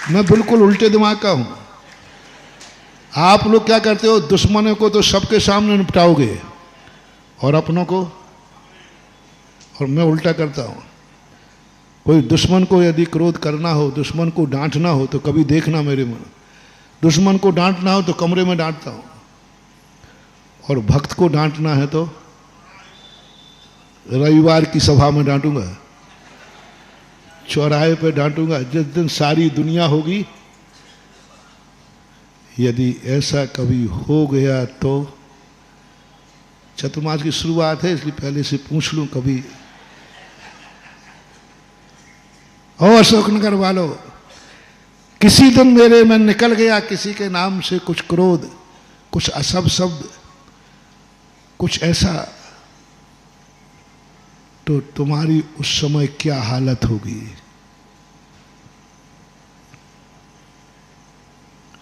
मैं बिल्कुल उल्टे दिमाग का हूं। आप लोग क्या करते हो, दुश्मनों को तो सबके सामने निपटाओगे और अपनों को, और मैं उल्टा करता हूं। कोई दुश्मन को यदि क्रोध करना हो, दुश्मन को डांटना हो तो कभी देखना मेरे मन, दुश्मन को डांटना हो तो कमरे में डांटता हूं, और भक्त को डांटना है तो रविवार की सभा में डांटूंगा, चौराहे पे डांटूंगा, जिस दिन सारी दुनिया होगी। यदि ऐसा कभी हो गया तो, चतुर्मास की शुरुआत है इसलिए पहले से पूछ लूं, कभी ओ अशोकनगर वालों, किसी दिन मेरे में निकल गया किसी के नाम से कुछ क्रोध, कुछ अशुभ शब्द, कुछ ऐसा, तो तुम्हारी उस समय क्या हालत होगी?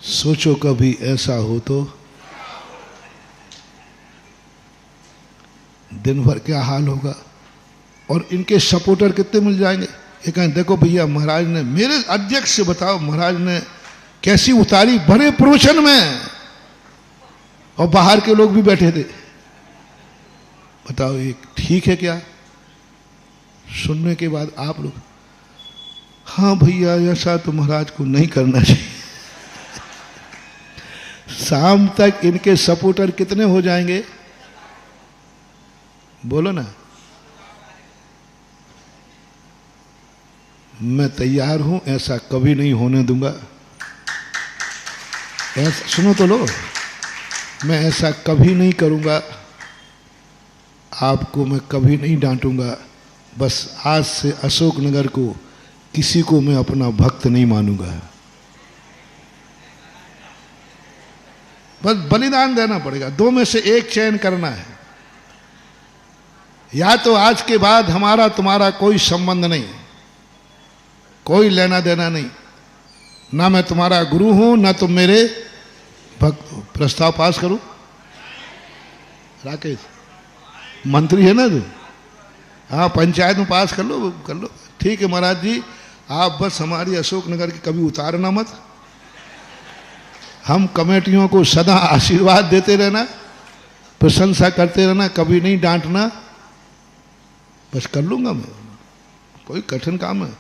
सोचो कभी ऐसा हो तो दिन भर क्या हाल होगा। और इनके सपोर्टर कितने मिल जाएंगे। ये कहें देखो भैया महाराज ने, मेरे अध्यक्ष से बताओ महाराज ने कैसी उतारी, बड़े प्रवचन में, और बाहर के लोग भी बैठे थे। बताओ ये ठीक है क्या? सुनने के बाद आप लोग, हाँ भैया ऐसा तो महाराज को नहीं करना चाहिए। शाम तक इनके सपोर्टर कितने हो जाएंगे बोलो ना। मैं तैयार हूं, ऐसा कभी नहीं होने दूंगा। ऐसा सुनो तो लो, मैं ऐसा कभी नहीं करूंगा, आपको मैं कभी नहीं डांटूंगा। बस आज से अशोकनगर को किसी को मैं अपना भक्त नहीं मानूंगा। बस बलिदान देना पड़ेगा, दो में से एक चयन करना है। या तो आज के बाद हमारा तुम्हारा कोई संबंध नहीं, कोई लेना देना नहीं, ना मैं तुम्हारा गुरु हूं ना तुम मेरे भक्त हो। प्रस्ताव पास करूं? राकेश मंत्री है ना तू, हाँ पंचायत में पास कर लो, कर लो। ठीक है महाराज जी, आप बस हमारी अशोकनगर की कभी उतारना मत। हम कमेटियों को सदा आशीर्वाद देते रहना, प्रशंसा करते रहना, कभी नहीं डांटना। बस कर लूंगा मैं, कोई कठिन काम है।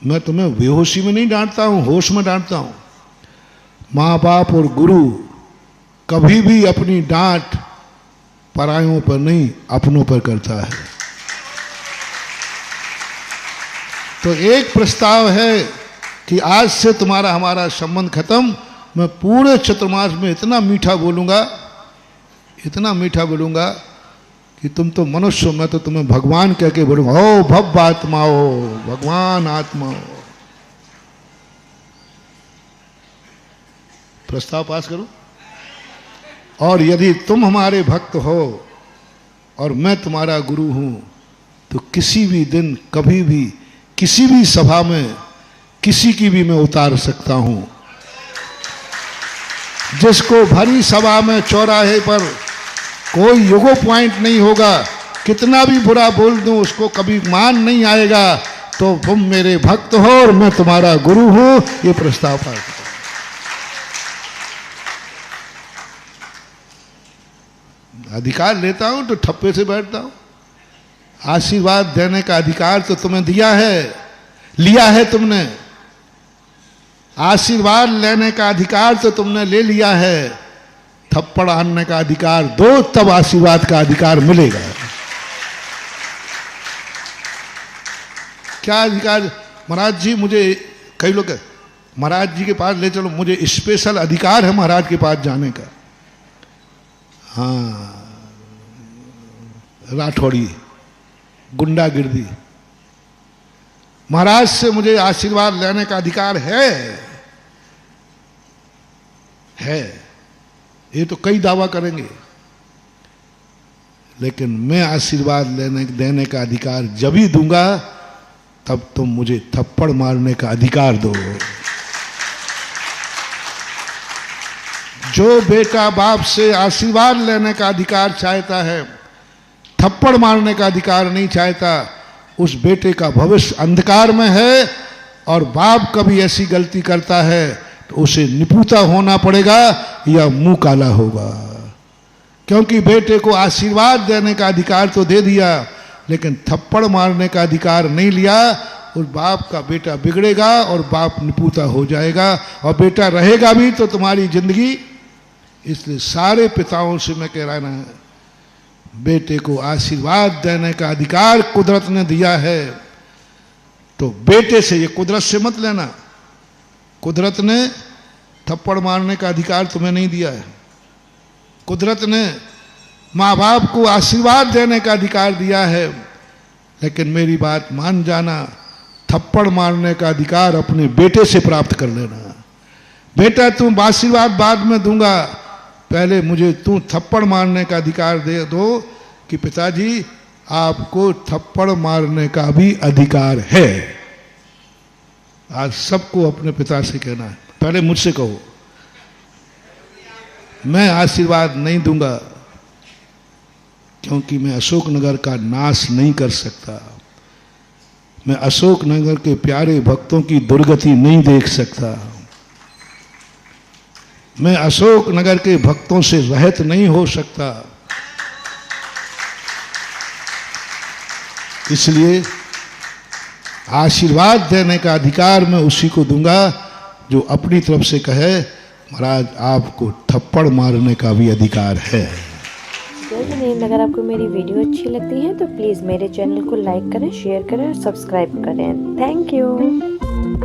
मैं तुम्हें बेहोशी में नहीं डांटता हूं, होश में डांटता हूं। माँ बाप और गुरु कभी भी अपनी डांट परायों पर नहीं, अपनों पर करता है। तो एक प्रस्ताव है कि आज से तुम्हारा हमारा संबंध खत्म। मैं पूरे चतुर्मास में इतना मीठा बोलूंगा, इतना मीठा बोलूंगा कि तुम तो मनुष्य हो, मैं तो तुम्हें भगवान कह के बोलूंगा। ओ भव्य आत्मा हो, भगवान आत्मा हो। प्रस्ताव पास करो। और यदि तुम हमारे भक्त हो और मैं तुम्हारा गुरु हूं, तो किसी भी दिन, कभी भी, किसी भी सभा में किसी की भी मैं उतार सकता हूं। जिसको भरी सभा में चौराहे पर कोई युगो पॉइंट नहीं होगा, कितना भी बुरा बोल दूं उसको कभी मान नहीं आएगा। तो तुम मेरे भक्त हो और मैं तुम्हारा गुरु हूं। ये प्रस्ताव पास। अधिकार लेता हूं तो ठप्पे से बैठता हूं। आशीर्वाद देने का अधिकार तो तुम्हें दिया है, लिया है तुमने। आशीर्वाद लेने का अधिकार तो तुमने ले लिया है, थप्पड़ आने का अधिकार दो, तब आशीर्वाद का अधिकार मिलेगा। क्या अधिकार? महाराज जी मुझे, कई लोग महाराज जी के पास ले चलो, मुझे स्पेशल अधिकार है महाराज के पास जाने का। हाँ, राठौड़ी, गुंडागिर्दी, महाराज से मुझे आशीर्वाद लेने का अधिकार है। ये तो कई दावा करेंगे, लेकिन मैं आशीर्वाद देने का अधिकार जब ही दूंगा तब तुम मुझे थप्पड़ मारने का अधिकार दो। जो बेटा बाप से आशीर्वाद लेने का अधिकार चाहता है, थप्पड़ मारने का अधिकार नहीं चाहता, उस बेटे का भविष्य अंधकार में है और बाप कभी ऐसी गलती करता है तो उसे निपुता होना पड़ेगा या मुंह काला होगा। क्योंकि बेटे को आशीर्वाद देने का अधिकार तो दे दिया, लेकिन थप्पड़ मारने का अधिकार नहीं लिया। उस बाप का बेटा बिगड़ेगा और बाप निपुता हो जाएगा, और बेटा रहेगा भी तो तुम्हारी जिंदगी। इसलिए सारे पिताओं से मैं कह रहा है, बेटे को आशीर्वाद देने का अधिकार कुदरत ने दिया है, तो बेटे से, ये कुदरत से मत लेना, कुदरत ने थप्पड़ मारने का अधिकार तुम्हें नहीं दिया है। कुदरत ने माँ बाप को आशीर्वाद देने का अधिकार दिया है, लेकिन मेरी बात मान जाना, थप्पड़ मारने का अधिकार अपने बेटे से प्राप्त कर लेना। बेटा तुम आशीर्वाद बाद में दूंगा, पहले मुझे तू थप्पड़ मारने का अधिकार दे दो कि पिताजी आपको थप्पड़ मारने का भी अधिकार है। आज सबको अपने पिता से कहना है, पहले मुझसे कहो। मैं आशीर्वाद नहीं दूंगा, क्योंकि मैं अशोकनगर का नाश नहीं कर सकता। मैं अशोकनगर के प्यारे भक्तों की दुर्गति नहीं देख सकता। मैं अशोकनगर के भक्तों से रहित नहीं हो सकता। इसलिए आशीर्वाद देने का अधिकार मैं उसी को दूंगा जो अपनी तरफ से कहे, महाराज आपको थप्पड़ मारने का भी अधिकार है। अगर आपको मेरी वीडियो अच्छी लगती है तो प्लीज़ मेरे चैनल को लाइक करें, शेयर करें और सब्सक्राइब करें। Thank you.